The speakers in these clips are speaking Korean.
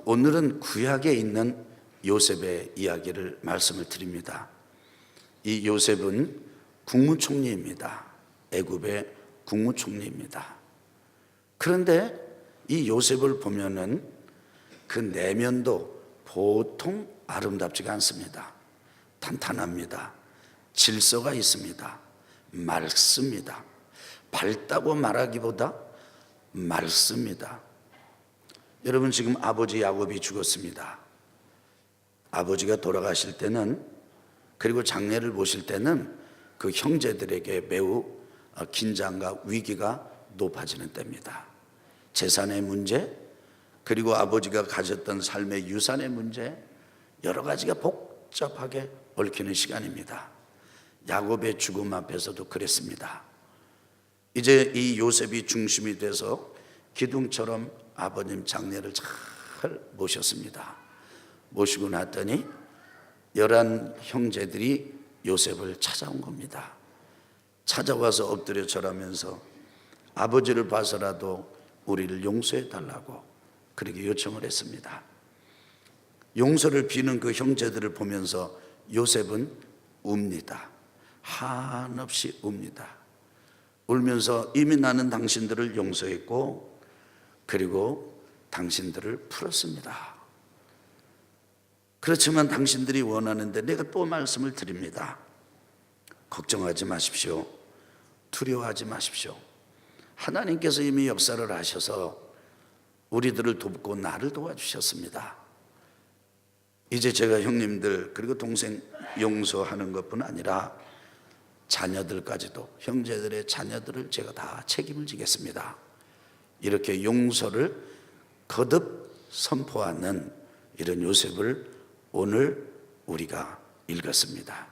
오늘은 구약에 있는 요셉의 이야기를 말씀을 드립니다. 이 요셉은 국무총리입니다. 애굽의 국무총리입니다. 그런데 이 요셉을 보면은 그 내면도 보통 아름답지가 않습니다. 탄탄합니다. 질서가 있습니다. 맑습니다. 밝다고 말하기보다 맑습니다. 여러분, 지금 아버지 야곱이 죽었습니다. 아버지가 돌아가실 때는, 그리고 장례를 보실 때는 그 형제들에게 매우 긴장과 위기가 높아지는 때입니다. 재산의 문제, 그리고 아버지가 가졌던 삶의 유산의 문제, 여러 가지가 복잡하게 얽히는 시간입니다. 야곱의 죽음 앞에서도 그랬습니다. 이제 이 요셉이 중심이 돼서 기둥처럼 아버님 장례를 잘 모셨습니다. 모시고 났더니 11 형제들이 요셉을 찾아온 겁니다. 찾아와서 엎드려 절하면서 아버지를 봐서라도 우리를 용서해 달라고 그렇게 요청을 했습니다. 용서를 비는 그 형제들을 보면서 요셉은 웁니다. 한없이 웁니다. 울면서 이미 나는 당신들을 용서했고, 그리고 당신들을 풀었습니다. 그렇지만 당신들이 원하는데 내가 또 말씀을 드립니다. 걱정하지 마십시오. 두려워하지 마십시오. 하나님께서 이미 역사를 하셔서 우리들을 돕고 나를 도와주셨습니다. 이제 제가 형님들 그리고 동생 용서하는 것뿐 아니라 자녀들까지도, 형제들의 자녀들을 제가 다 책임을 지겠습니다. 이렇게 용서를 거듭 선포하는 이런 요셉을 오늘 우리가 읽었습니다.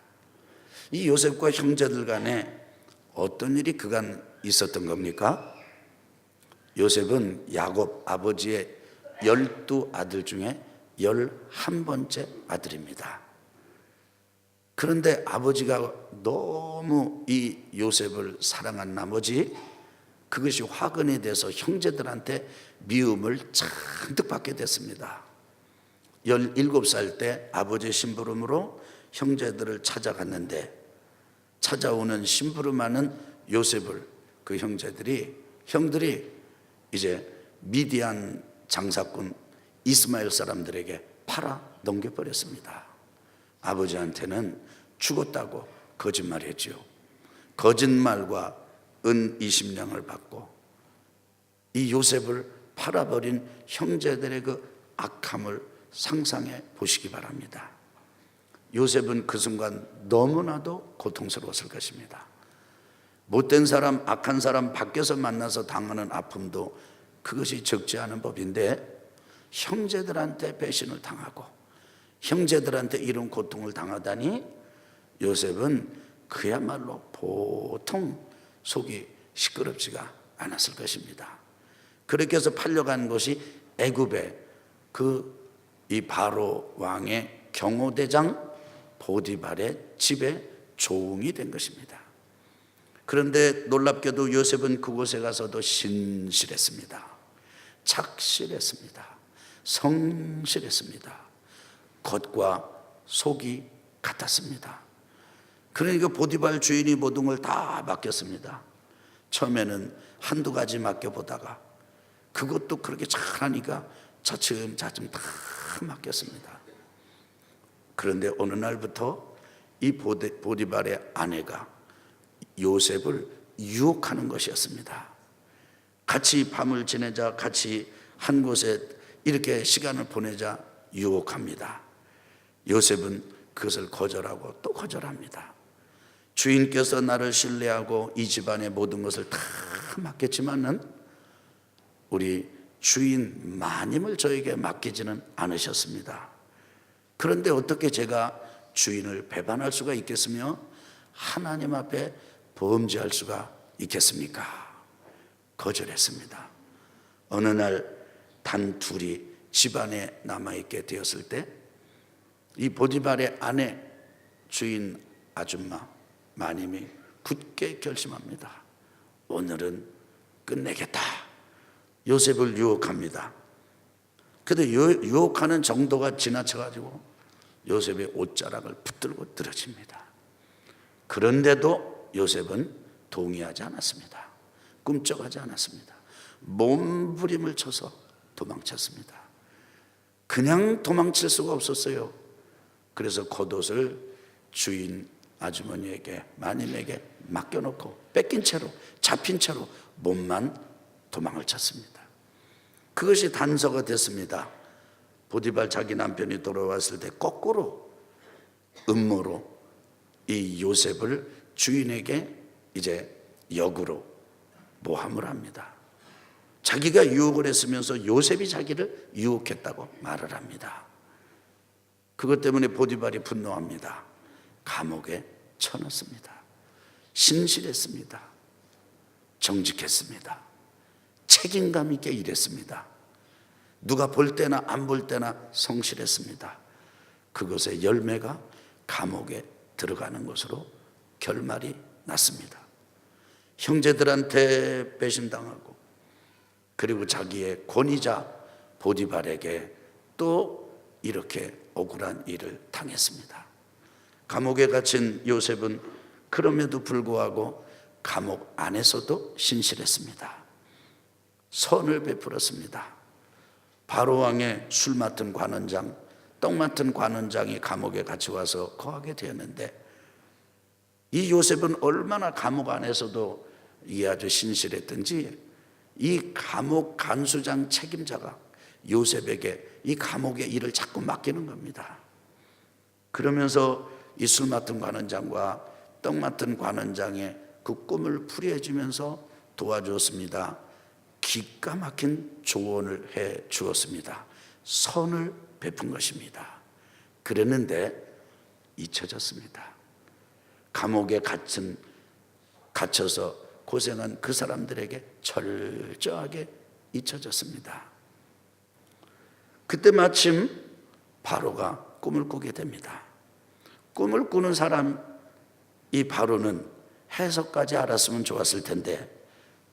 이 요셉과 형제들 간에 어떤 일이 그간 있었던 겁니까? 요셉은 야곱 아버지의 12 아들 중에 11번째 아들입니다. 그런데 아버지가 너무 이 요셉을 사랑한 나머지 그것이 화근이 돼서 형제들한테 미움을 잔뜩 받게 됐습니다. 17살 때 아버지의 심부름으로 형제들을 찾아갔는데, 찾아오는 심부름하는 요셉을 그 형들이 이제 미디안 장사꾼 이스마엘 사람들에게 팔아 넘겨버렸습니다. 아버지한테는 죽었다고 거짓말했지요. 거짓말과 은 20냥을 받고 이 요셉을 팔아버린 형제들의 그 악함을 상상해 보시기 바랍니다. 요셉은 그 순간 너무나도 고통스러웠을 것입니다. 못된 사람, 악한 사람 밖에서 만나서 당하는 아픔도 그것이 적지 않은 법인데, 형제들한테 배신을 당하고 형제들한테 이런 고통을 당하다니 요셉은 그야말로 보통 속이 시끄럽지가 않았을 것입니다. 그렇게 해서 팔려간 것이 애굽의 이 바로 왕의 경호대장 보디발의 집에 종이 된 것입니다. 그런데 놀랍게도 요셉은 그곳에 가서도 신실했습니다. 착실했습니다. 성실했습니다. 겉과 속이 같았습니다. 그러니까 보디발 주인이 모든 걸 다 맡겼습니다. 처음에는 한두 가지 맡겨보다가 그것도 그렇게 잘하니까 차츰차츰 다 맡겼습니다. 그런데 어느 날부터 이 보디발의 아내가 요셉을 유혹하는 것이었습니다. 같이 밤을 지내자, 같이 한 곳에 이렇게 시간을 보내자 유혹합니다. 요셉은 그것을 거절하고 또 거절합니다. 주인께서 나를 신뢰하고 이 집안의 모든 것을 다 맡겼지만은 우리 주인 마님을 저에게 맡기지는 않으셨습니다. 그런데 어떻게 제가 주인을 배반할 수가 있겠으며 하나님 앞에 범죄할 수가 있겠습니까? 거절했습니다. 어느 날 단 둘이 집안에 남아있게 되었을 때 이 보디발의 아내 주인 아줌마 마님이 굳게 결심합니다. 오늘은 끝내겠다. 요셉을 유혹합니다. 근데 유혹하는 정도가 지나쳐가지고 요셉의 옷자락을 붙들고 떨어집니다. 그런데도 요셉은 동의하지 않았습니다. 꿈쩍하지 않았습니다. 몸부림을 쳐서 도망쳤습니다. 그냥 도망칠 수가 없었어요. 그래서 겉옷을 주인 아주머니에게, 마님에게 맡겨놓고 뺏긴 채로, 잡힌 채로 몸만 도망을 쳤습니다. 그것이 단서가 됐습니다. 보디발 자기 남편이 돌아왔을 때 거꾸로 음모로 이 요셉을 주인에게 이제 역으로 모함을 합니다. 자기가 유혹을 했으면서 요셉이 자기를 유혹했다고 말을 합니다. 그것 때문에 보디발이 분노합니다. 감옥에 쳐넣습니다. 신실했습니다. 정직했습니다. 책임감 있게 일했습니다. 누가 볼 때나 안 볼 때나 성실했습니다. 그것의 열매가 감옥에 들어가는 것으로 결말이 났습니다. 형제들한테 배신당하고 그리고 자기의 권위자 보디발에게 또 이렇게 억울한 일을 당했습니다. 감옥에 갇힌 요셉은 그럼에도 불구하고 감옥 안에서도 신실했습니다. 선을 베풀었습니다. 바로왕의 술 맡은 관원장, 떡 맡은 관원장이 감옥에 같이 와서 거하게 되었는데 이 요셉은 얼마나 감옥 안에서도 이 아주 신실했던지 이 감옥 간수장 책임자가 요셉에게 이 감옥의 일을 자꾸 맡기는 겁니다. 그러면서 이 술 맡은 관원장과 떡 맡은 관원장의 그 꿈을 풀이해 주면서 도와주었습니다. 기가 막힌 조언을 해 주었습니다. 선을 베푼 것입니다. 그랬는데 잊혀졌습니다. 감옥에 갇혀서 고생한 그 사람들에게 철저하게 잊혀졌습니다. 그때 마침 바로가 꿈을 꾸게 됩니다. 꿈을 꾸는 사람, 이 바로는 해석까지 알았으면 좋았을 텐데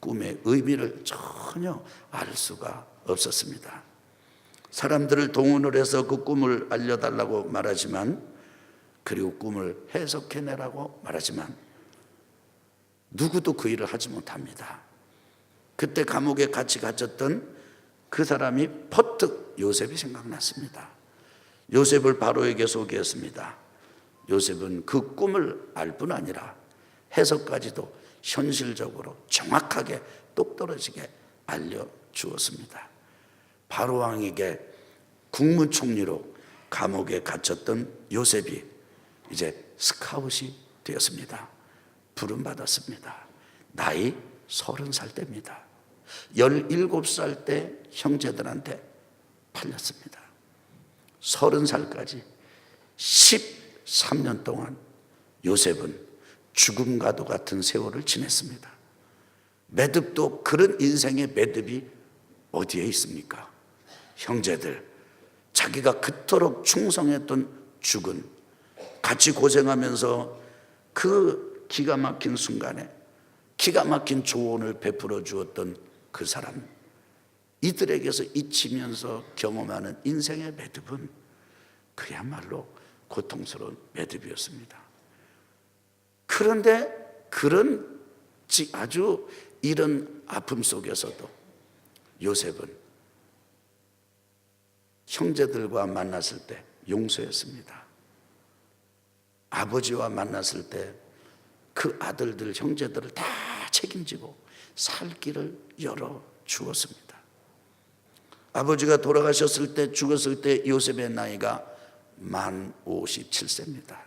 꿈의 의미를 전혀 알 수가 없었습니다. 사람들을 동원을 해서 그 꿈을 알려달라고 말하지만, 그리고 꿈을 해석해내라고 말하지만 누구도 그 일을 하지 못합니다. 그때 감옥에 같이 갇혔던 그 사람이 퍼뜩 요셉이 생각났습니다. 요셉을 바로에게 소개했습니다. 요셉은 그 꿈을 알 뿐 아니라 해석까지도 현실적으로 정확하게 똑떨어지게 알려주었습니다. 바로왕에게 국무총리로 감옥에 갇혔던 요셉이 이제 스카웃이 되었습니다. 부름받았습니다. 나이 30살 때입니다. 17살 때 형제들한테 팔렸습니다. 30살까지 13년 동안 요셉은 죽음과도 같은 세월을 지냈습니다. 매듭도 그런 인생의 매듭이 어디에 있습니까? 형제들, 자기가 그토록 충성했던 죽은, 같이 고생하면서 그 기가 막힌 순간에 기가 막힌 조언을 베풀어 주었던 그 사람, 이들에게서 잊히면서 경험하는 인생의 매듭은 그야말로 고통스러운 매듭이었습니다. 그런데 그런 아주 이런 아픔 속에서도 요셉은 형제들과 만났을 때 용서했습니다. 아버지와 만났을 때 그 아들들, 형제들을 다 책임지고 살 길을 열어 주었습니다. 아버지가 돌아가셨을 때, 죽었을 때 요셉의 나이가 만 57세입니다.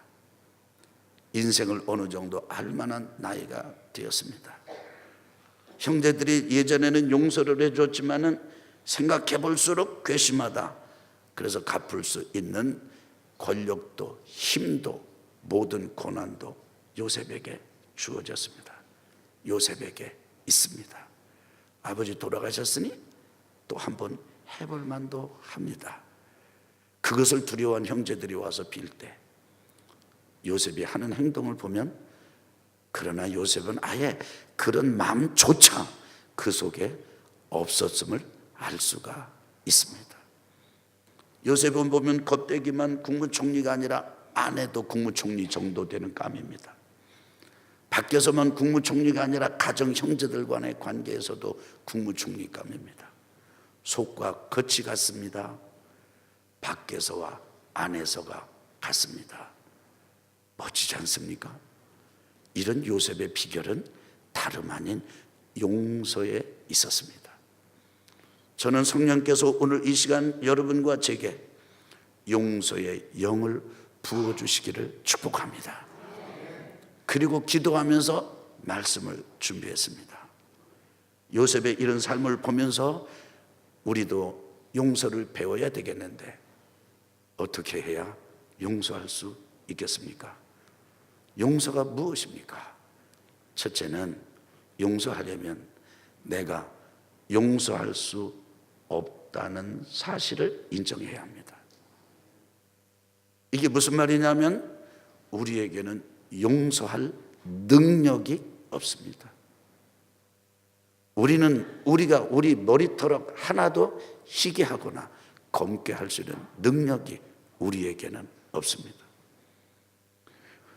인생을 어느 정도 알만한 나이가 되었습니다. 형제들이 예전에는 용서를 해줬지만은 생각해 볼수록 괘씸하다. 그래서 갚을 수 있는 권력도 힘도 모든 고난도 요셉에게 주어졌습니다. 요셉에게 있습니다. 아버지 돌아가셨으니 또 한번 해볼 만도 합니다. 그것을 두려워한 형제들이 와서 빌 때 요셉이 하는 행동을 보면, 그러나 요셉은 아예 그런 마음조차 그 속에 없었음을 알 수가 있습니다. 요셉은 보면 겉대기만 국무총리가 아니라 안에도 국무총리 정도 되는 감입니다. 밖에서만 국무총리가 아니라 가정 형제들 간의 관계에서도 국무총리감입니다. 속과 겉이 같습니다. 밖에서와 안에서가 같습니다. 멋지지 않습니까? 이런 요셉의 비결은 다름 아닌 용서에 있었습니다. 저는 성령께서 오늘 이 시간 여러분과 제게 용서의 영을 부어주시기를 축복합니다. 그리고 기도하면서 말씀을 준비했습니다. 요셉의 이런 삶을 보면서 우리도 용서를 배워야 되겠는데 어떻게 해야 용서할 수 있겠습니까? 용서가 무엇입니까? 첫째는 용서하려면 내가 용서할 수 없다는 사실을 인정해야 합니다. 이게 무슨 말이냐면 우리에게는 용서할 능력이 없습니다. 우리가 우리 머리털 하나도 희게 하거나 검게 할 수 있는 능력이 우리에게는 없습니다.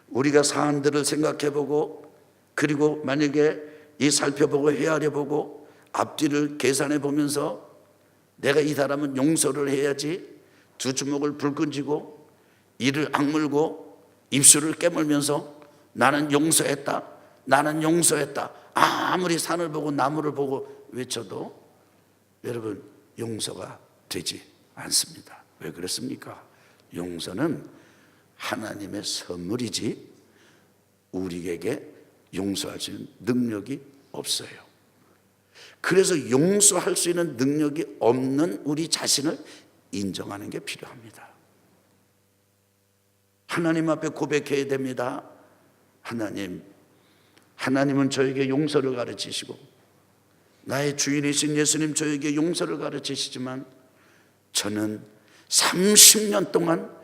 우리가 사안들을 생각해보고 그리고 만약에 이 살펴보고 헤아려보고 앞뒤를 계산해보면서 내가 이 사람은 용서를 해야지 두 주먹을 불끈 쥐고 이를 악물고 입술을 깨물면서 나는 용서했다, 나는 용서했다, 아무리 산을 보고 나무를 보고 외쳐도 여러분 용서가 되지 않습니다. 왜 그렇습니까? 용서는 하나님의 선물이지 우리에게 용서할 수 있는 능력이 없어요. 그래서 용서할 수 있는 능력이 없는 우리 자신을 인정하는 게 필요합니다. 하나님 앞에 고백해야 됩니다. 하나님은 저에게 용서를 가르치시고 나의 주인이신 예수님 저에게 용서를 가르치시지만 저는 30년 동안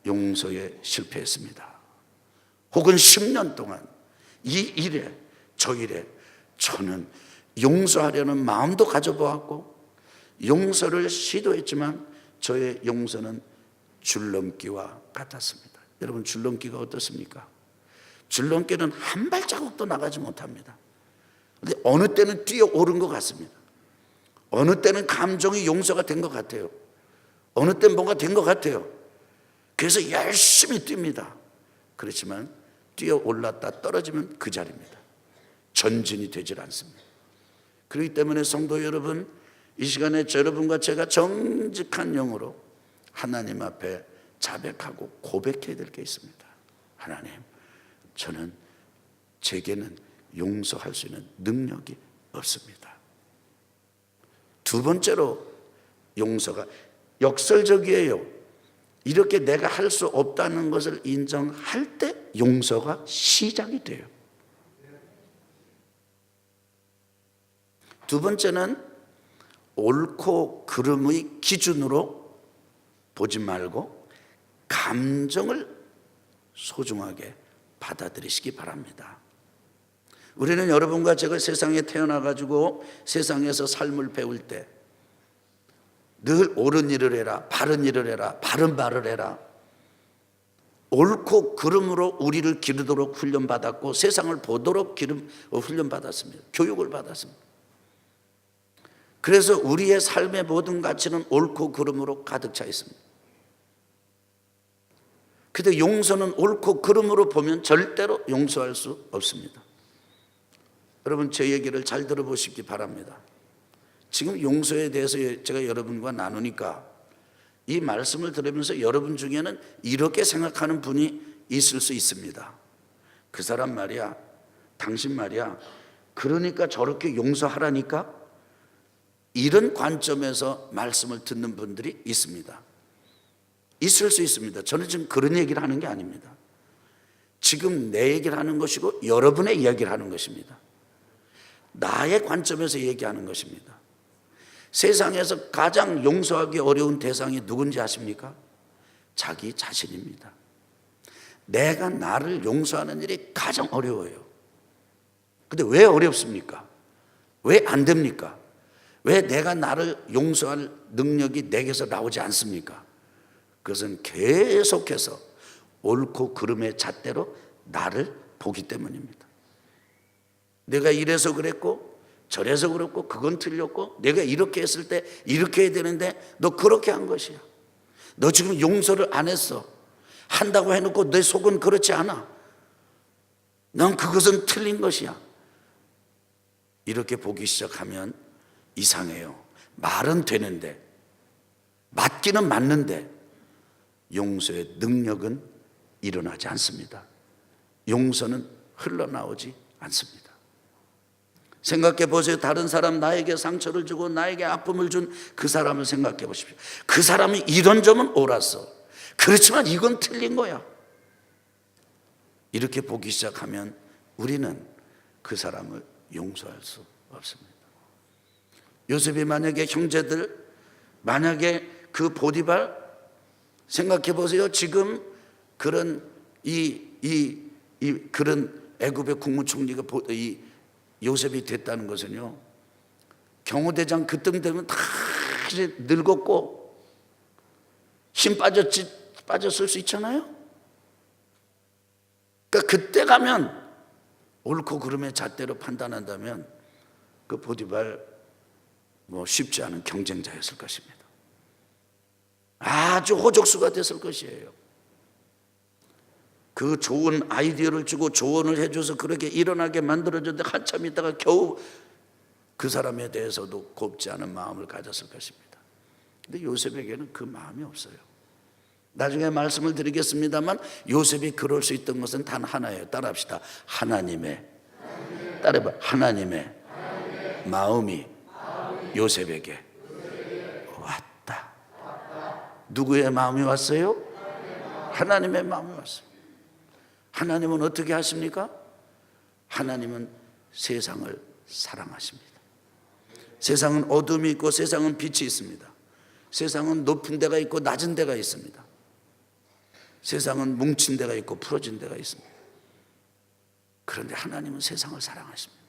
용서에 실패했습니다. 혹은 10년 동안 이 일에 저 일에 저는 용서하려는 마음도 가져보았고 용서를 시도했지만 저의 용서는 줄넘기와 같았습니다. 여러분 줄넘기가 어떻습니까? 줄넘기는 한 발자국도 나가지 못합니다. 그런데 어느 때는 뛰어오른 것 같습니다. 어느 때는 감정이 용서가 된 것 같아요. 어느 때는 뭔가 된 것 같아요. 그래서 열심히 뜁니다. 그렇지만 뛰어올랐다 떨어지면 그 자리입니다. 전진이 되질 않습니다. 그렇기 때문에 성도 여러분, 이 시간에 여러분과 제가 정직한 영으로 하나님 앞에 자백하고 고백해야 될 게 있습니다. 하나님, 저는 제게는 용서할 수 있는 능력이 없습니다. 두 번째로 용서가 역설적이에요. 이렇게 내가 할 수 없다는 것을 인정할 때 용서가 시작이 돼요. 두 번째는 옳고 그름의 기준으로 보지 말고 감정을 소중하게 받아들이시기 바랍니다. 우리는 여러분과 제가 세상에 태어나가지고 세상에서 삶을 배울 때 늘 옳은 일을 해라, 바른 일을 해라, 바른 말을 해라, 옳고 그름으로 우리를 기르도록 훈련받았고 세상을 보도록 훈련받았습니다. 교육을 받았습니다. 그래서 우리의 삶의 모든 가치는 옳고 그름으로 가득 차 있습니다. 근데 용서는 옳고 그름으로 보면 절대로 용서할 수 없습니다. 여러분 제 얘기를 잘 들어보시기 바랍니다. 지금 용서에 대해서 제가 여러분과 나누니까 이 말씀을 들으면서 여러분 중에는 이렇게 생각하는 분이 있을 수 있습니다. 그 사람 말이야, 당신 말이야, 그러니까 저렇게 용서하라니까? 이런 관점에서 말씀을 듣는 분들이 있습니다. 있을 수 있습니다. 저는 지금 그런 얘기를 하는 게 아닙니다. 지금 내 얘기를 하는 것이고 여러분의 이야기를 하는 것입니다. 나의 관점에서 얘기하는 것입니다. 세상에서 가장 용서하기 어려운 대상이 누군지 아십니까? 자기 자신입니다. 내가 나를 용서하는 일이 가장 어려워요. 근데 왜 어렵습니까? 왜 안 됩니까? 왜 내가 나를 용서할 능력이 내게서 나오지 않습니까? 그것은 계속해서 옳고 그름의 잣대로 나를 보기 때문입니다. 내가 이래서 그랬고 저래서 그랬고 그건 틀렸고 내가 이렇게 했을 때 이렇게 해야 되는데 너 그렇게 한 것이야. 너 지금 용서를 안 했어. 한다고 해놓고 내 속은 그렇지 않아. 넌 그것은 틀린 것이야. 이렇게 보기 시작하면 이상해요. 말은 되는데 맞기는 맞는데 용서의 능력은 일어나지 않습니다. 용서는 흘러나오지 않습니다. 생각해 보세요. 다른 사람 나에게 상처를 주고 나에게 아픔을 준 그 사람을 생각해 보십시오. 그 사람이 이런 점은 옳았어. 그렇지만 이건 틀린 거야. 이렇게 보기 시작하면 우리는 그 사람을 용서할 수 없습니다. 요셉이 만약에 형제들, 만약에 그 보디발, 생각해 보세요. 지금 그런 그런 애굽의 국무총리가 이 요셉이 됐다는 것은요, 경호대장 그쯤 되면 다 이제 늙었고 힘 빠졌을 수 있잖아요. 그러니까 그때 가면 옳고 그름의 잣대로 판단한다면 그 보디발 쉽지 않은 경쟁자였을 것입니다. 아주 호적수가 됐을 것이에요. 그 좋은 아이디어를 주고 조언을 해줘서 그렇게 일어나게 만들어줬는데 한참 있다가 겨우 그 사람에 대해서도 곱지 않은 마음을 가졌을 것입니다. 근데 요셉에게는 그 마음이 없어요. 나중에 말씀을 드리겠습니다만 요셉이 그럴 수 있던 것은 단 하나예요. 따라합시다. 따라해봐. 하나님의 마음이 요셉에게 왔다. 누구의 마음이 왔어요? 하나님의 마음이 왔어요. 하나님은 어떻게 하십니까? 하나님은 세상을 사랑하십니다. 세상은 어둠이 있고 세상은 빛이 있습니다. 세상은 높은 데가 있고 낮은 데가 있습니다. 세상은 뭉친 데가 있고 풀어진 데가 있습니다. 그런데 하나님은 세상을 사랑하십니다.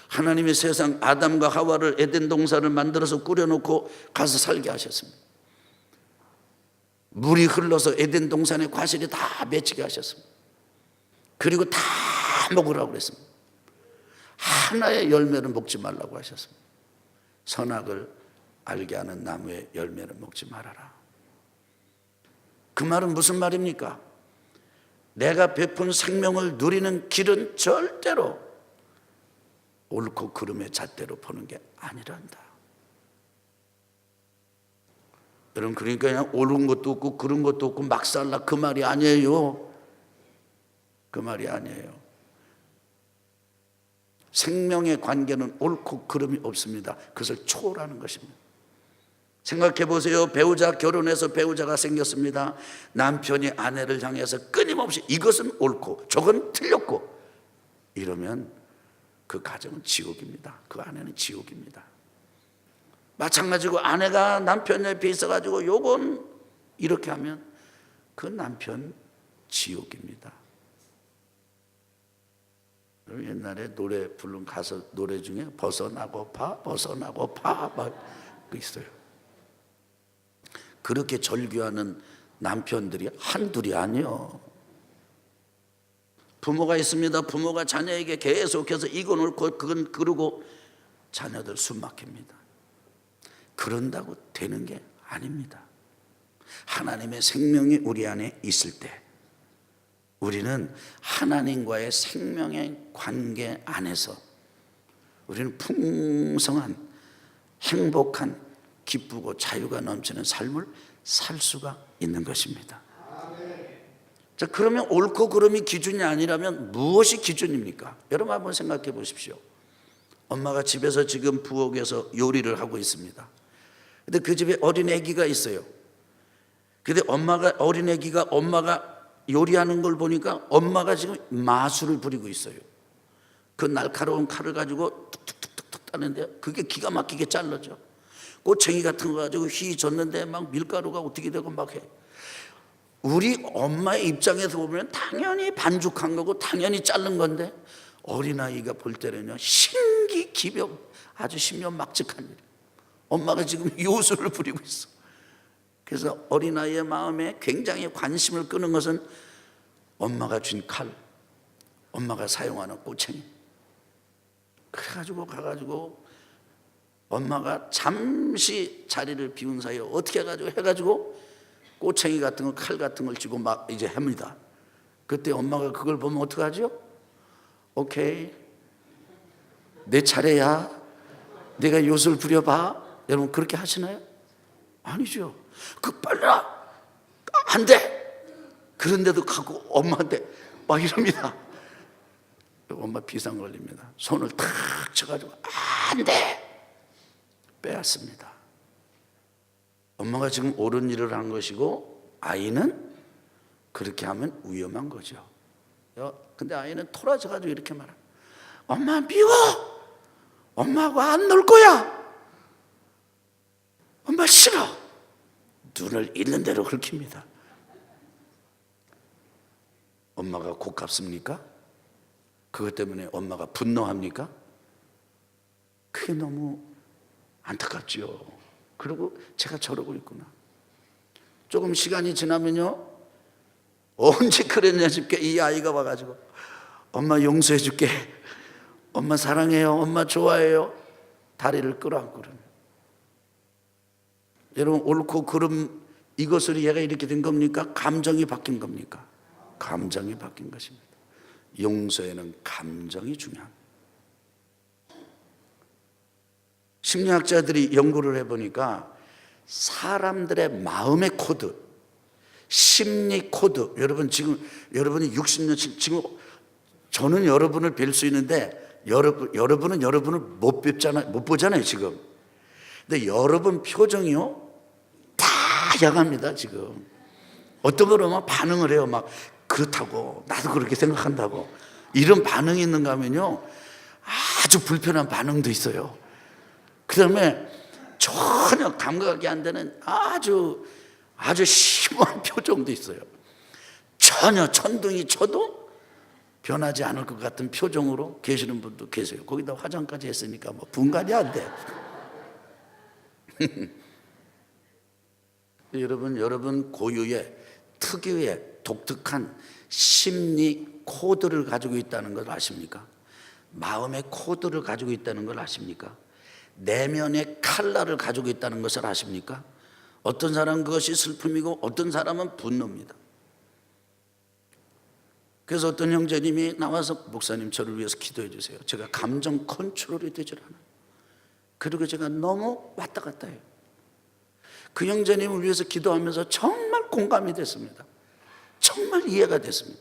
하나님의 세상, 아담과 하와를 에덴 동산을 만들어서 꾸려놓고 가서 살게 하셨습니다. 물이 흘러서 에덴 동산의 과실이 다 맺히게 하셨습니다. 그리고 다 먹으라고 그랬습니다. 하나의 열매를 먹지 말라고 하셨습니다. 선악을 알게 하는 나무의 열매를 먹지 말아라. 그 말은 무슨 말입니까? 내가 베푼 생명을 누리는 길은 절대로 옳고 그름의 잣대로 보는 게 아니란다. 여러분, 그러니까 그냥 옳은 것도 없고 그런 것도 없고 막 살라, 그 말이 아니에요. 그 말이 아니에요. 생명의 관계는 옳고 그름이 없습니다. 그것을 초월하는 것입니다. 생각해 보세요. 배우자, 결혼해서 배우자가 생겼습니다. 남편이 아내를 향해서 끊임없이 이것은 옳고 저건 틀렸고 이러면 그 가정은 지옥입니다. 그 아내는 지옥입니다. 마찬가지고 아내가 남편 옆에 있어가지고 요건 이렇게 하면 그 남편 지옥입니다. 옛날에 노래 부른 가수 노래 중에 벗어나고파 막 있어요. 그렇게 절규하는 남편들이 한둘이 아니요. 부모가 있습니다. 부모가 자녀에게 계속해서 이건 옳고 그건 그러고 자녀들 숨 막힙니다. 그런다고 되는 게 아닙니다. 하나님의 생명이 우리 안에 있을 때 우리는 하나님과의 생명의 관계 안에서 우리는 풍성한 행복한 기쁘고 자유가 넘치는 삶을 살 수가 있는 것입니다. 자, 그러면 옳고 그름이 기준이 아니라면 무엇이 기준입니까? 여러분 한번 생각해 보십시오. 엄마가 집에서 지금 부엌에서 요리를 하고 있습니다. 근데 그 집에 어린 아기가 있어요. 근데 어린 아기가 엄마가 요리하는 걸 보니까 엄마가 지금 마술을 부리고 있어요. 그 날카로운 칼을 가지고 툭툭툭툭 따는데 그게 기가 막히게 잘라져. 꼬챙이 같은 거 가지고 휘 젓는데 막 밀가루가 어떻게 되고 막 해. 우리 엄마의 입장에서 보면 당연히 반죽한 거고 당연히 자른 건데 어린아이가 볼 때는요 신기기병 아주 신묘막측한 일. 엄마가 지금 요술을 부리고 있어. 그래서 어린아이의 마음에 굉장히 관심을 끄는 것은 엄마가 준 칼, 엄마가 사용하는 꼬챙이. 그래가지고 가가지고 엄마가 잠시 자리를 비운 사이에 어떻게 해가지고 꼬챙이 같은 거, 칼 같은 걸 쥐고 막 이제 합니다. 그때 엄마가 그걸 보면 어떡하죠? 오케이, 내 차례야, 내가 요술 부려봐. 여러분 그렇게 하시나요? 아니죠. 빨라, 안 돼. 그런데도 가고 엄마한테 막 이럽니다. 엄마 비상 걸립니다. 손을 탁 쳐가지고 안 돼, 빼앗습니다. 엄마가 지금 옳은 일을 한 것이고 아이는 그렇게 하면 위험한 거죠. 근데 아이는 토라져가지고 이렇게 말해요. 엄마 미워, 엄마하고 안 놀 거야, 엄마 싫어. 눈을 있는 대로 긁힙니다. 엄마가 고깝습니까? 그것 때문에 엄마가 분노합니까? 그게 너무 안타깝지요. 그리고 제가 저러고 있구나. 조금 시간이 지나면요, 언제 그랬냐 싶게 이 아이가 와가지고 엄마 용서해 줄게, 엄마 사랑해요, 엄마 좋아해요, 다리를 끌어안고 그러면. 여러분 옳고 그름 이것으로 얘가 이렇게 된 겁니까? 감정이 바뀐 겁니까? 감정이 바뀐 것입니다. 용서에는 감정이 중요합니다. 심리학자들이 연구를 해보니까 사람들의 마음의 코드, 심리 코드, 여러분 지금 여러분이 60년씩 지금 저는 여러분을 뵐 수 있는데 여러분은 여러분을 못 뵙잖아요, 못 보잖아요 지금. 근데 여러분 표정이요 다 야합니다 지금. 어떤 분은 막 반응을 해요. 막 그렇다고, 나도 그렇게 생각한다고, 이런 반응이 있는가 하면요 아주 불편한 반응도 있어요. 그 다음에 전혀 감각이 안 되는 아주 심한 표정도 있어요. 전혀 천둥이 쳐도 변하지 않을 것 같은 표정으로 계시는 분도 계세요. 거기다 화장까지 했으니까 뭐 분간이 안 돼. 여러분 고유의 특유의 독특한 심리 코드를 가지고 있다는 걸 아십니까? 마음의 코드를 가지고 있다는 걸 아십니까? 내면의 칼날을 가지고 있다는 것을 아십니까? 어떤 사람은 그것이 슬픔이고 어떤 사람은 분노입니다. 그래서 어떤 형제님이 나와서 목사님 저를 위해서 기도해 주세요. 제가 감정 컨트롤이 되질 않아요. 그리고 제가 너무 왔다 갔다 해요. 그 형제님을 위해서 기도하면서 정말 공감이 됐습니다. 정말 이해가 됐습니다.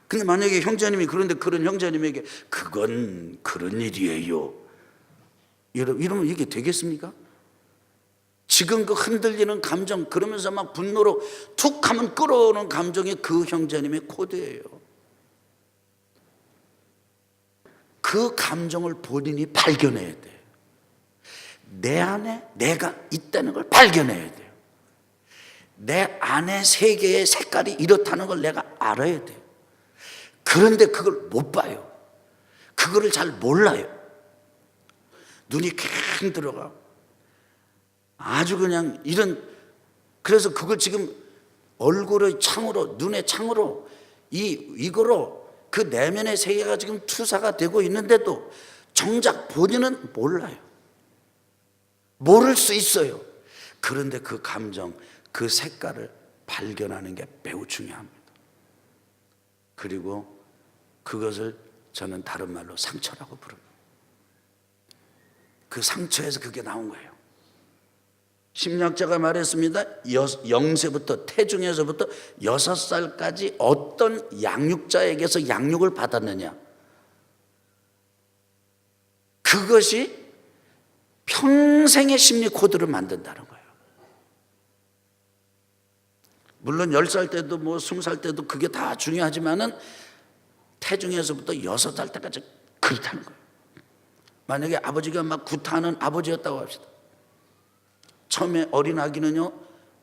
근데 만약에 형제님이 그런데 그런 형제님에게 그건 그런 일이에요, 이러면 이게 되겠습니까? 지금 그 흔들리는 감정, 그러면서 막 분노로 툭 하면 끌어오는 감정이 그 형제님의 코드예요. 그 감정을 본인이 발견해야 돼요. 내 안에 내가 있다는 걸 발견해야 돼요. 내 안의 세계의 색깔이 이렇다는 걸 내가 알아야 돼요. 그런데 그걸 못 봐요. 그거를 잘 몰라요. 눈이 캥 들어가. 아주 그냥 그래서 그걸 지금 얼굴의 창으로, 눈의 창으로 이거로 그 내면의 세계가 지금 투사가 되고 있는데도 정작 본인은 몰라요. 모를 수 있어요. 그런데 그 감정, 그 색깔을 발견하는 게 매우 중요합니다. 그리고 그것을 저는 다른 말로 상처라고 부릅니다. 그 상처에서 그게 나온 거예요. 심리학자가 말했습니다. 0세부터 태중에서부터 6살까지 어떤 양육자에게서 양육을 받았느냐, 그것이 평생의 심리 코드를 만든다는 거예요. 물론 10살 때도 뭐 20살 때도 그게 다 중요하지만은 태중에서부터 6살 때까지 그렇다는 거예요. 만약에 아버지가 막 구타하는 아버지였다고 합시다. 처음에 어린 아기는요,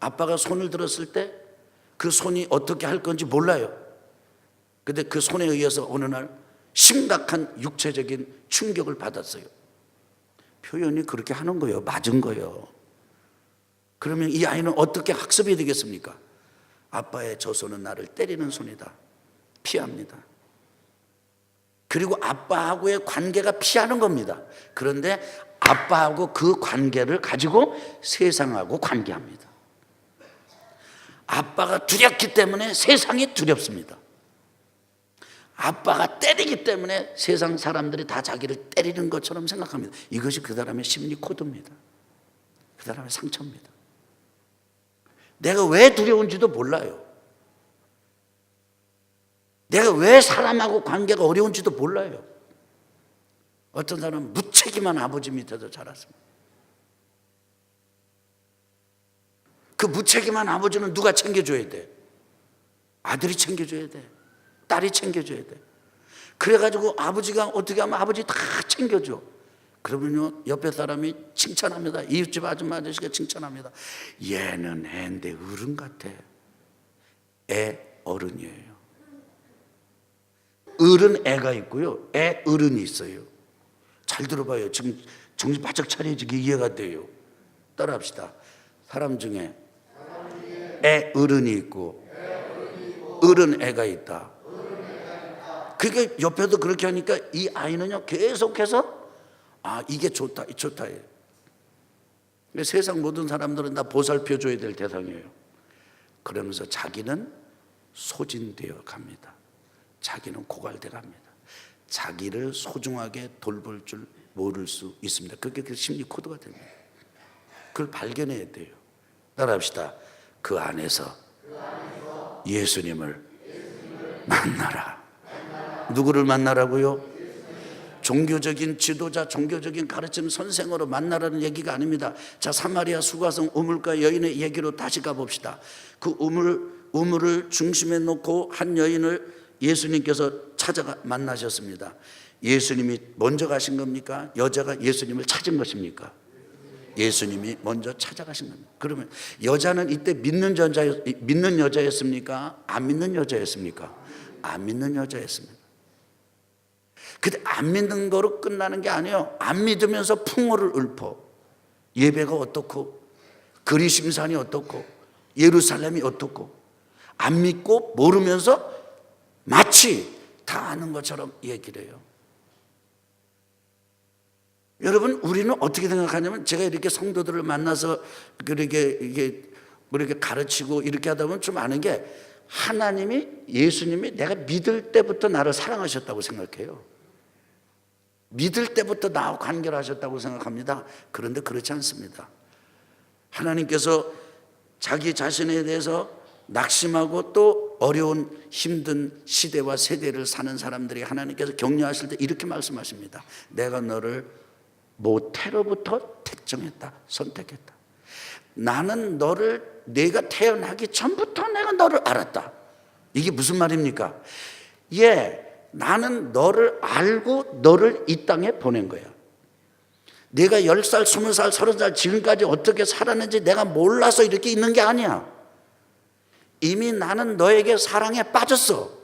아빠가 손을 들었을 때 그 손이 어떻게 할 건지 몰라요. 근데 그 손에 의해서 어느 날 심각한 육체적인 충격을 받았어요. 표현이 그렇게 하는 거예요. 맞은 거예요. 그러면 이 아이는 어떻게 학습이 되겠습니까? 아빠의 저 손은 나를 때리는 손이다. 피합니다. 그리고 아빠하고의 관계가 피하는 겁니다. 그런데 아빠하고 그 관계를 가지고 세상하고 관계합니다. 아빠가 두렵기 때문에 세상이 두렵습니다. 아빠가 때리기 때문에 세상 사람들이 다 자기를 때리는 것처럼 생각합니다. 이것이 그 사람의 심리 코드입니다. 그 사람의 상처입니다. 내가 왜 두려운지도 몰라요. 내가 왜 사람하고 관계가 어려운지도 몰라요. 어떤 사람은 무책임한 아버지 밑에서 자랐습니다. 그 무책임한 아버지는 누가 챙겨줘야 돼? 아들이 챙겨줘야 돼. 딸이 챙겨줘야 돼. 그래가지고 아버지가 어떻게 하면 아버지 다 챙겨줘. 그러면요 옆에 사람이 칭찬합니다. 이웃집 아줌마 아저씨가 칭찬합니다. 얘는 애인데 어른 같아. 애 어른이에요. 어른 애가 있고요, 애 어른이 있어요. 잘 들어봐요. 지금 정신 바짝 차려야지 이해가 돼요. 따라합시다. 사람 중에 애 어른이 있고 어른 애가 있다. 그게 옆에도 그렇게 하니까 이 아이는요 계속해서 이게 좋다, 좋다. 세상 모든 사람들은 다 보살펴줘야 될 대상이에요. 그러면서 자기는 소진되어 갑니다. 자기는 고갈돼 갑니다. 자기를 소중하게 돌볼 줄 모를 수 있습니다. 그게 그 심리 코드가 됩니다. 그걸 발견해야 돼요. 따라합시다. 그 안에서 예수님을 만나라. 누구를 만나라고요? 종교적인 지도자, 종교적인 가르침 선생으로 만나라는 얘기가 아닙니다. 자, 사마리아 수가성 우물가 여인의 얘기로 다시 가봅시다. 그 우물을 중심에 놓고 한 여인을 예수님께서 찾아가 만나셨습니다. 예수님이 먼저 가신 겁니까? 여자가 예수님을 찾은 것입니까? 예수님이 먼저 찾아가신 겁니다. 그러면 여자는 이때 믿는 여자였습니까? 안 믿는 여자였습니까? 안 믿는 여자였습니다. 근데 안 믿는 거로 끝나는 게 아니에요. 안 믿으면서 풍어를 읊어. 예배가 어떻고, 그리심산이 어떻고, 예루살렘이 어떻고, 안 믿고 모르면서 마치 다 아는 것처럼 얘기를 해요. 여러분, 우리는 어떻게 생각하냐면, 제가 이렇게 성도들을 만나서 이렇게 가르치고 이렇게 하다 보면 좀 아는 게, 예수님이 내가 믿을 때부터 나를 사랑하셨다고 생각해요. 믿을 때부터 나와 관계를 하셨다고 생각합니다. 그런데 그렇지 않습니다. 하나님께서 자기 자신에 대해서 낙심하고 또 어려운 힘든 시대와 세대를 사는 사람들이 하나님께서 격려하실 때 이렇게 말씀하십니다. 내가 너를 모태로부터 택정했다, 선택했다. 나는 내가 태어나기 전부터 내가 너를 알았다. 이게 무슨 말입니까? 나는 너를 알고 너를 이 땅에 보낸 거야. 내가 10살, 20살, 30살 지금까지 어떻게 살았는지 내가 몰라서 이렇게 있는 게 아니야. 이미 나는 너에게 사랑에 빠졌어.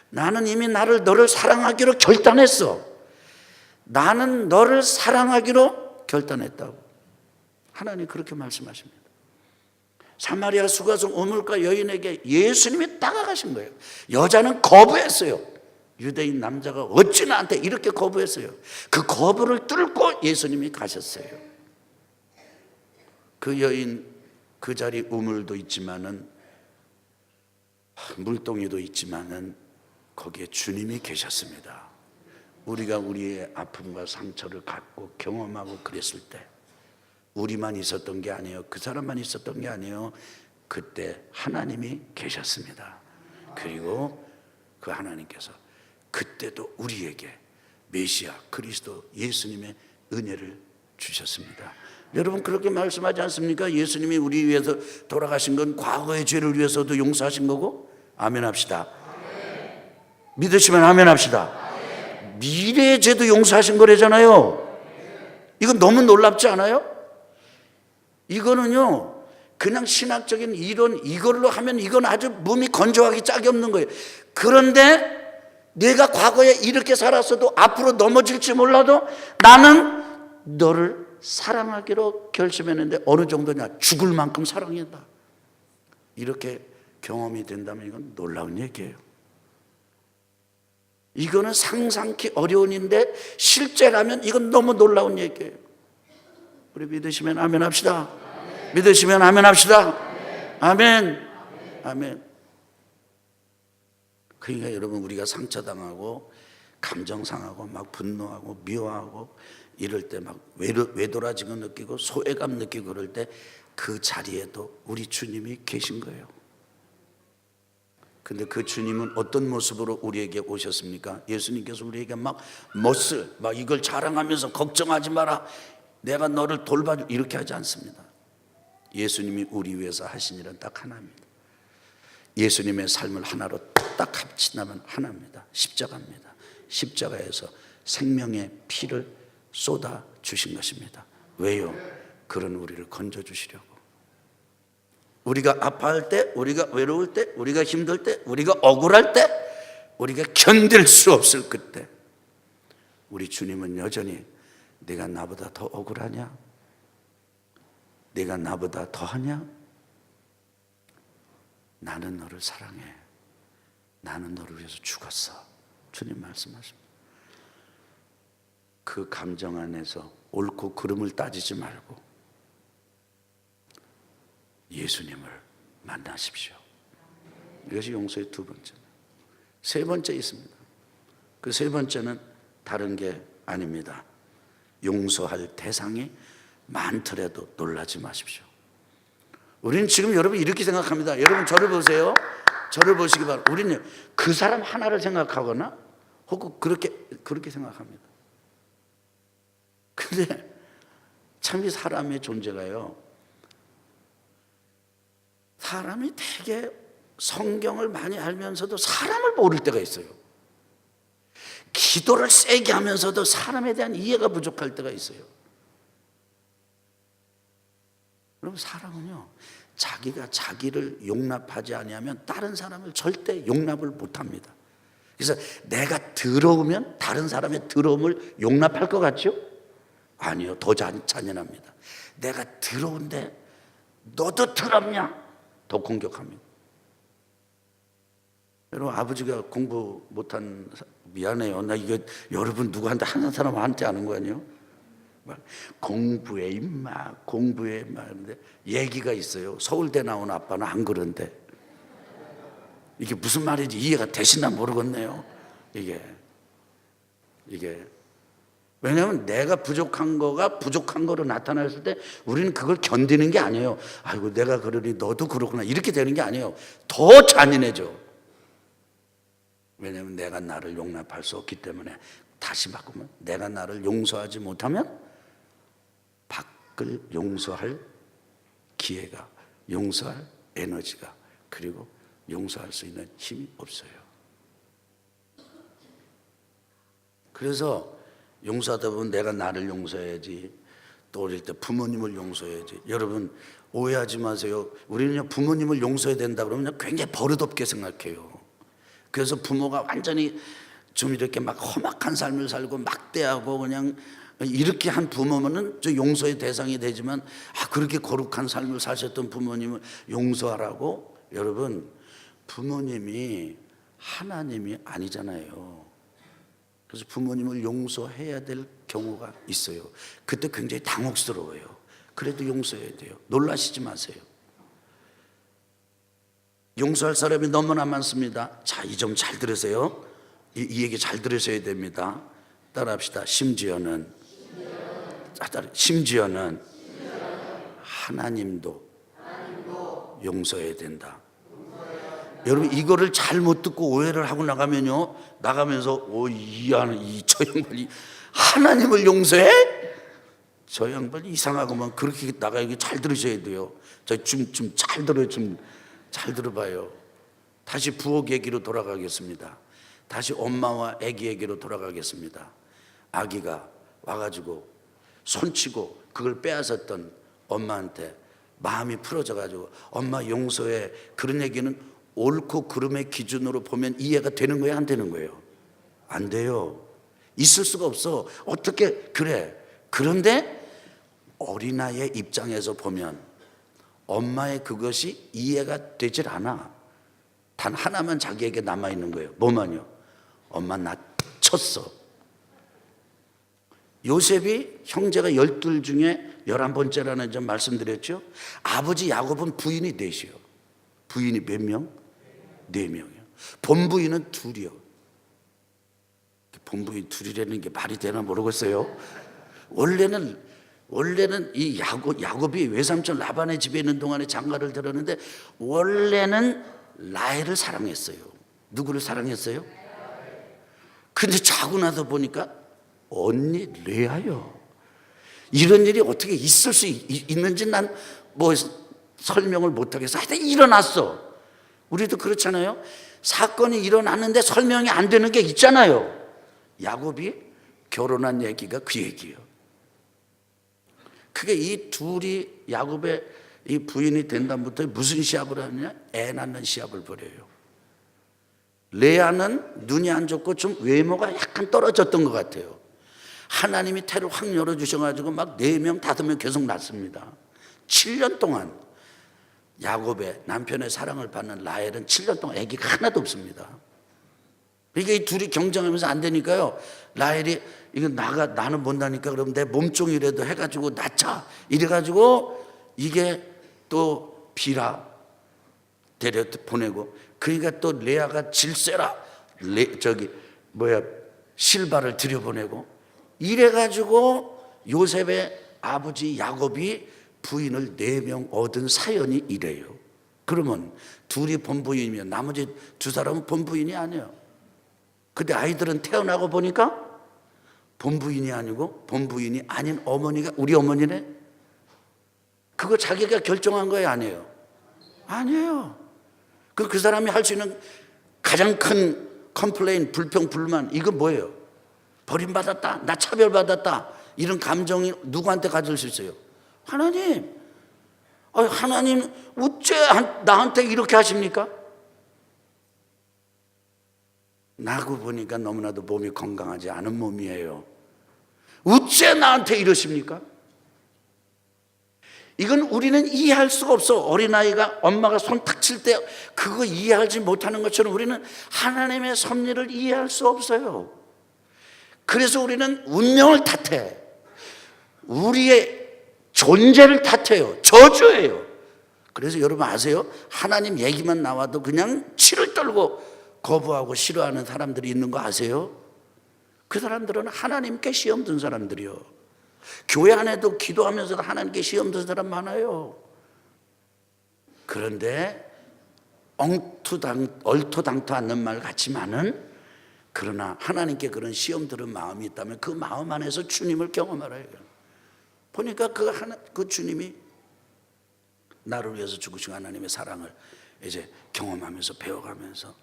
나는 이미 너를 사랑하기로 결단했어. 나는 너를 사랑하기로 결단했다고. 하나님 그렇게 말씀하십니다. 사마리아 수가성 우물가 여인에게 예수님이 다가가신 거예요. 여자는 거부했어요. 유대인 남자가 어찌 나한테 이렇게 거부했어요. 그 거부를 뚫고 예수님이 가셨어요. 그 여인 그 자리 우물도 있지만은 물동이도 있지만은 거기에 주님이 계셨습니다. 우리가 우리의 아픔과 상처를 갖고 경험하고 그랬을 때 우리만 있었던 게 아니에요. 그 사람만 있었던 게 아니에요. 그때 하나님이 계셨습니다. 그리고 그 하나님께서 그때도 우리에게 메시아 그리스도 예수님의 은혜를 주셨습니다. 여러분 그렇게 말씀하지 않습니까? 예수님이 우리 위해서 돌아가신 건 과거의 죄를 위해서도 용서하신 거고, 아멘 합시다. 믿으시면 아멘 합시다. 미래의 죄도 용서하신 거래잖아요. 이건 너무 놀랍지 않아요? 이거는요 그냥 신학적인 이론 이걸로 하면 이건 아주 몸이 건조하기 짝이 없는 거예요. 그런데 내가 과거에 이렇게 살았어도 앞으로 넘어질지 몰라도 나는 너를 사랑하기로 결심했는데 어느 정도냐? 죽을 만큼 사랑한다. 이렇게 경험이 된다면 이건 놀라운 얘기예요. 이거는 상상기 어려운 일인데 실제라면 이건 너무 놀라운 얘기예요. 우리 믿으시면 아멘 합시다. 믿으시면 아멘 합시다. 아멘. 아멘. 그러니까 여러분, 우리가 상처당하고 감정 상하고 막 분노하고 미워하고 이럴 때 막 외돌아지고 느끼고 소외감 느끼고 그럴 때 그 자리에도 우리 주님이 계신 거예요. 근데 그 주님은 어떤 모습으로 우리에게 오셨습니까? 예수님께서 우리에게 막 이걸 자랑하면서 걱정하지 마라, 내가 너를 돌봐줄, 이렇게 하지 않습니다. 예수님이 우리 위해서 하신 일은 딱 하나입니다. 예수님의 삶을 하나로 딱 합친다면 하나입니다. 십자가입니다. 십자가에서 생명의 피를 쏟아 주신 것입니다. 왜요? 그런 우리를 건져주시려고. 우리가 아파할 때, 우리가 외로울 때, 우리가 힘들 때, 우리가 억울할 때, 우리가 견딜 수 없을 그때 우리 주님은 여전히 네가 나보다 더 억울하냐? 네가 나보다 더하냐? 나는 너를 사랑해. 나는 너를 위해서 죽었어. 주님 말씀하십니다. 그 감정 안에서 옳고 그름을 따지지 말고 예수님을 만나십시오. 이것이 용서의 두 번째. 세 번째 있습니다. 그 세 번째는 다른 게 아닙니다. 용서할 대상이 많더라도 놀라지 마십시오. 우리는 지금 여러분 이렇게 생각합니다. 여러분 저를 보세요. 저를 보시기 바랍니다. 우리는 그 사람 하나를 생각하거나 혹은 그렇게 생각합니다. 근데 참 이 사람의 존재가요, 사람이 되게 성경을 많이 알면서도 사람을 모를 때가 있어요. 기도를 세게 하면서도 사람에 대한 이해가 부족할 때가 있어요. 그럼 사람은요, 자기가 자기를 용납하지 아니하면 다른 사람을 절대 용납을 못합니다. 그래서 내가 더러우면 다른 사람의 더러움을 용납할 것 같죠? 아니요, 더 잔인합니다. 내가 더러운데 너도 더럽냐? 더 공격합니다. 여러분, 아버지가 공부 못한, 미안해요, 나 이거 여러분 누구한테 하는 사람한테 하는 거 아니에요? 공부해 임마, 공부해 임마. 근데 얘기가 있어요. 서울대 나온 아빠는 안 그런데 이게 무슨 말인지 이해가 되시나 모르겠네요. 이게 왜냐하면 내가 부족한 거가 부족한 거로 나타났을 때 우리는 그걸 견디는 게 아니에요. 아이고 내가 그러니 너도 그렇구나, 이렇게 되는 게 아니에요. 더 잔인해져. 왜냐하면 내가 나를 용납할 수 없기 때문에. 다시 바꾸면 내가 나를 용서하지 못하면 밖을 용서할 기회가, 용서할 에너지가, 그리고 용서할 수 있는 힘이 없어요. 그래서 용서하다 보면 내가 나를 용서해야지, 또 어릴 때 부모님을 용서해야지. 여러분 오해하지 마세요. 우리는 부모님을 용서해야 된다 그러면 굉장히 버릇없게 생각해요. 그래서 부모가 완전히 좀 이렇게 막 험악한 삶을 살고 막대하고 그냥 이렇게 한 부모는 저 용서의 대상이 되지만, 그렇게 거룩한 삶을 사셨던 부모님을 용서하라고? 여러분, 부모님이 하나님이 아니잖아요. 그래서 부모님을 용서해야 될 경우가 있어요. 그때 굉장히 당혹스러워요. 그래도 용서해야 돼요. 놀라시지 마세요. 용서할 사람이 너무나 많습니다. 자, 이 점 잘 들으세요. 이 얘기 잘 들으셔야 됩니다. 따라합시다. 심지어는 하나님도 용서해야 된다. 여러분 이거를 잘못 듣고 오해를 하고 나가면요, 나가면서 이 저 양반이 하나님을 용서해? 저 양반이 이상하고만 그렇게 나가기 잘 들으셔야 돼요. 좀 잘 들어요. 좀 잘 들어봐요. 다시 부엌 얘기로 돌아가겠습니다. 다시 엄마와 아기 얘기로 돌아가겠습니다. 아기가 와가지고 손치고 그걸 빼앗았던 엄마한테 마음이 풀어져가지고 엄마 용서해, 그런 얘기는 옳고 그름의 기준으로 보면 이해가 되는 거예요, 안 되는 거예요? 안 돼요. 있을 수가 없어. 어떻게 그래? 그런데 어린아이의 입장에서 보면 엄마의 그것이 이해가 되질 않아. 단 하나만 자기에게 남아있는 거예요. 뭐만요? 엄마 나 쳤어. 요셉이 형제가 12 중에 11번째라는 점 말씀드렸죠. 아버지 야곱은 부인이 넷이요. 부인이 몇 명? 4명이요. 본부인은 2이요. 본부인 2이라는 게 말이 되나 모르겠어요. 원래는 이 야곱이 외삼촌 라반의 집에 있는 동안에 장가를 들었는데 원래는 라헬을 사랑했어요. 누구를 사랑했어요? 근데 자고 나서 보니까 언니 레아요. 이런 일이 어떻게 있을 수 있는지 난 뭐 설명을 못하겠어. 하여튼 일어났어. 우리도 그렇잖아요. 사건이 일어났는데 설명이 안 되는 게 있잖아요. 야곱이 결혼한 얘기가 그 얘기예요. 그게 이 둘이 야곱의 이 부인이 된 다음부터 무슨 시합을 하느냐? 애 낳는 시합을 벌여요. 레아는 눈이 안 좋고 좀 외모가 약간 떨어졌던 것 같아요. 하나님이 태를 확 열어주셔가지고 막 4명, 5명 계속 낳습니다. 7년 동안 야곱의 남편의 사랑을 받는 라헬은 7년 동안 아기가 하나도 없습니다. 이게 이 둘이 경쟁하면서 안 되니까요. 라헬이 이거 나는 못 나니까 그럼 내 몸종이라도 해가지고 낳자. 이래가지고 이게 또 비라 데려 보내고 그러니까 또 레아가 질세라 실바를 들여보내고 이래가지고 요셉의 아버지 야곱이 부인을 4명 얻은 사연이 이래요. 그러면 둘이 본부인이면 나머지 2사람은 본부인이 아니에요. 근데 아이들은 태어나고 보니까 본부인이 아니고 본부인이 아닌 어머니가 우리 어머니네. 그거 자기가 결정한 거예요, 아니에요? 아니에요. 그 사람이 할 수 있는 가장 큰 컴플레인, 불평, 불만 이건 뭐예요? 버림받았다, 나 차별받았다 이런 감정이 누구한테 가질 수 있어요? 하나님. 하나님 어째 나한테 이렇게 하십니까? 나고 보니까 너무나도 몸이 건강하지 않은 몸이에요. 어째 나한테 이러십니까? 이건 우리는 이해할 수가 없어. 어린아이가 엄마가 손 탁 칠 때 그거 이해하지 못하는 것처럼 우리는 하나님의 섭리를 이해할 수 없어요. 그래서 우리는 운명을 탓해. 우리의 존재를 탓해요. 저주예요. 그래서 여러분 아세요? 하나님 얘기만 나와도 그냥 치를 떨고 거부하고 싫어하는 사람들이 있는 거 아세요? 그 사람들은 하나님께 시험 든 사람들이요. 교회 안에도 기도하면서도 하나님께 시험 든 사람 많아요. 그런데 얼토당토 않는 말 같지만은 그러나 하나님께 그런 시험 들은 마음이 있다면 그 마음 안에서 주님을 경험하라요. 보니까 그 주님이 나를 위해서 죽으신 하나님의 사랑을 이제 경험하면서 배워가면서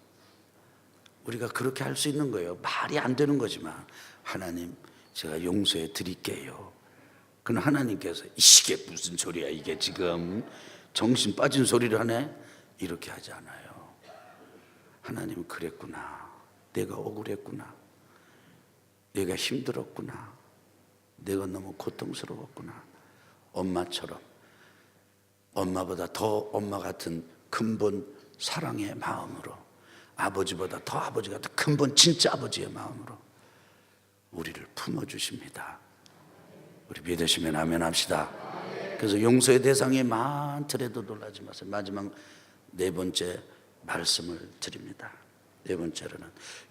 우리가 그렇게 할 수 있는 거예요. 말이 안 되는 거지만 하나님 제가 용서해 드릴게요. 그럼 하나님께서 이게 무슨 소리야 이게 지금 정신 빠진 소리를 하네? 이렇게 하지 않아요. 하나님은 그랬구나. 내가 억울했구나. 내가 힘들었구나. 내가 너무 고통스러웠구나. 엄마처럼 엄마보다 더 엄마 같은 근본 사랑의 마음으로 아버지보다 더 아버지 같은 근본 진짜 아버지의 마음으로 우리를 품어주십니다. 우리 믿으시면 아멘 합시다. 그래서 용서의 대상이 많더라도 놀라지 마세요. 마지막 4번째 말씀을 드립니다. 4번째로는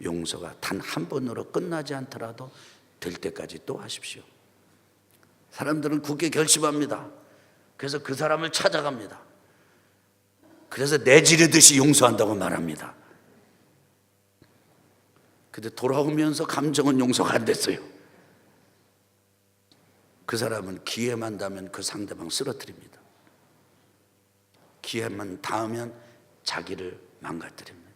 용서가 단 한 번으로 끝나지 않더라도 될 때까지 또 하십시오. 사람들은 굳게 결심합니다. 그래서 그 사람을 찾아갑니다. 그래서 내지르듯이 용서한다고 말합니다. 근데 돌아오면서 감정은 용서가 안 됐어요. 그 사람은 기회만 닿으면 그 상대방 쓰러뜨립니다. 기회만 닿으면 자기를 망가뜨립니다.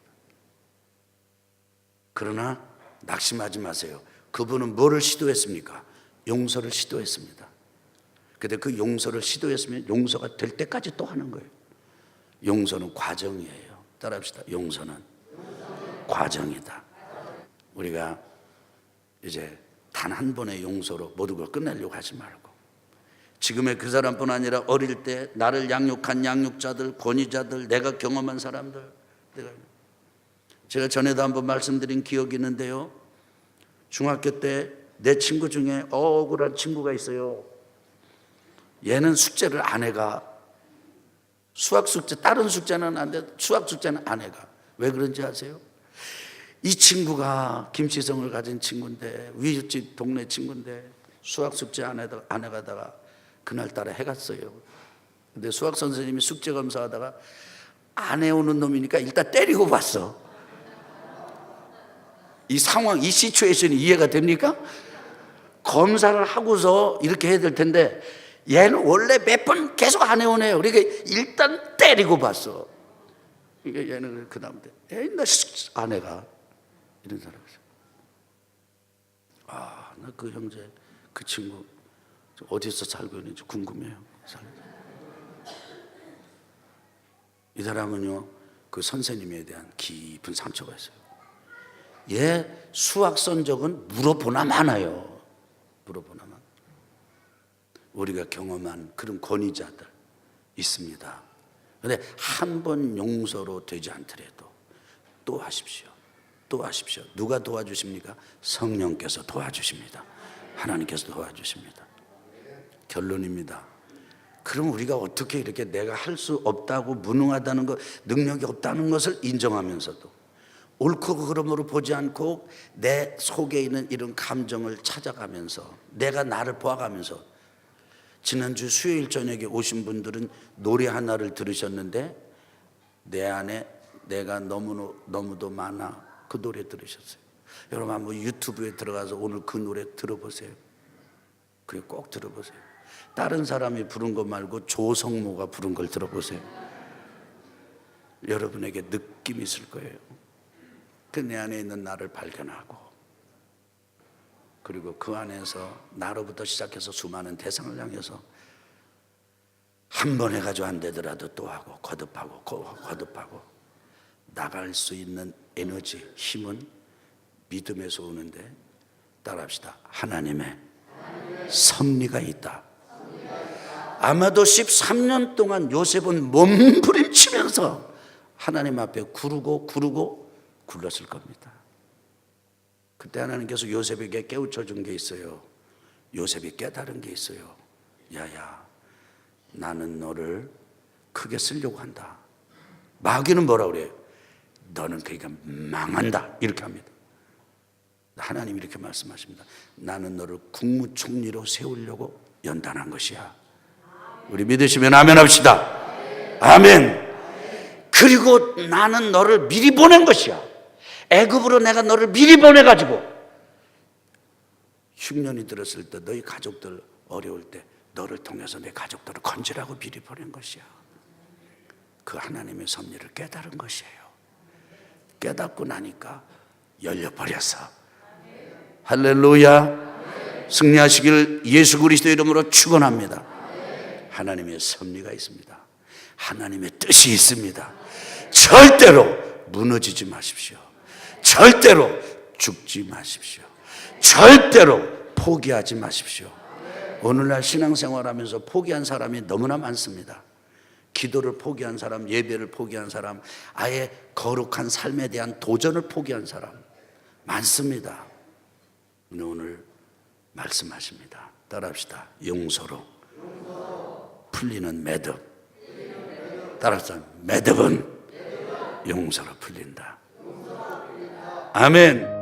그러나 낙심하지 마세요. 그분은 뭐를 시도했습니까? 용서를 시도했습니다. 근데 그 용서를 시도했으면 용서가 될 때까지 또 하는 거예요. 용서는 과정이에요. 따라합시다. 용서는 과정이다. 우리가 이제 단 한 번의 용서로 모든 걸 끝내려고 하지 말고 지금의 그 사람뿐 아니라 어릴 때 나를 양육한 양육자들, 권위자들, 내가 경험한 사람들, 제가 전에도 한번 말씀드린 기억이 있는데요. 중학교 때 내 친구 중에 억울한 친구가 있어요. 얘는 숙제를 안 해가. 수학 숙제, 다른 숙제는 안 돼. 수학 숙제는 안 해가. 왜 그런지 아세요? 이 친구가 김치성을 가진 친구인데, 위주집 동네 친구인데 수학 숙제 안 해가다가 그날따라 해갔어요. 근데 수학 선생님이 숙제 검사하다가 안 해오는 놈이니까 일단 때리고 봤어. 이 상황, 이 시츄에이션이 이해가 됩니까? 검사를 하고서 이렇게 해야 될 텐데 얘는 원래 몇 번 계속 안 해오네요. 그러니까 일단 때리고 봤어. 그러니까 얘는 그 다음에 나 아내가 이런 사람이죠. 아, 나 그 형제, 그 친구 어디서 살고 있는지 궁금해요. 이 사람은요, 그 선생님에 대한 깊은 상처가 있어요. 얘 수학 성적은 물어보나 마나요. 물어보나 마나. 우리가 경험한 그런 권위자들 있습니다. 그런데 한 번 용서로 되지 않더라도 또 하십시오. 또 하십시오. 누가 도와주십니까? 성령께서 도와주십니다. 하나님께서 도와주십니다. 결론입니다. 그럼 우리가 어떻게 이렇게 내가 할 수 없다고, 무능하다는 것, 능력이 없다는 것을 인정하면서도 옳고 그름으로 보지 않고 내 속에 있는 이런 감정을 찾아가면서 내가 나를 보아가면서, 지난주 수요일 저녁에 오신 분들은 노래 하나를 들으셨는데 내 안에 내가 너무도 많아, 그 노래 들으셨어요. 여러분 한번 유튜브에 들어가서 오늘 그 노래 들어보세요. 그게 꼭 들어보세요. 다른 사람이 부른 거 말고 조성모가 부른 걸 들어보세요. 여러분에게 느낌이 있을 거예요. 그 내 안에 있는 나를 발견하고, 그리고 그 안에서 나로부터 시작해서 수많은 대상을 향해서 한 번 해가지고 안 되더라도 또 하고 거듭하고 나갈 수 있는 에너지, 힘은 믿음에서 오는데, 따라합시다. 하나님의 섭리가 있다. 아마도 13년 동안 요셉은 몸부림치면서 하나님 앞에 구르고 굴렀을 겁니다. 그때 하나님께서 요셉에게 깨우쳐 준 게 있어요. 요셉이 깨달은 게 있어요. 야야, 나는 너를 크게 쓰려고 한다. 마귀는 뭐라고 그래요? 너는 그러니까 망한다, 이렇게 합니다. 하나님이 이렇게 말씀하십니다. 나는 너를 국무총리로 세우려고 연단한 것이야. 우리 믿으시면 아멘 합시다. 아멘. 그리고 나는 너를 미리 보낸 것이야. 애굽으로 내가 너를 미리 보내가지고 흉년이 들었을 때, 너희 가족들 어려울 때 너를 통해서 내 가족들을 건지라고 미리 보낸 것이야. 그 하나님의 섭리를 깨달은 것이에요. 깨닫고 나니까 열려버렸어. 할렐루야. 승리하시길 예수 그리스도 이름으로 축원합니다. 하나님의 섭리가 있습니다. 하나님의 뜻이 있습니다. 절대로 무너지지 마십시오. 절대로 죽지 마십시오. 절대로 포기하지 마십시오. 오늘날 신앙생활하면서 포기한 사람이 너무나 많습니다. 기도를 포기한 사람, 예배를 포기한 사람, 아예 거룩한 삶에 대한 도전을 포기한 사람 많습니다. 오늘 말씀하십니다. 따라합시다. 용서로 풀리는 매듭. 따라합시다. 매듭은 용서로 풀린다. 아멘.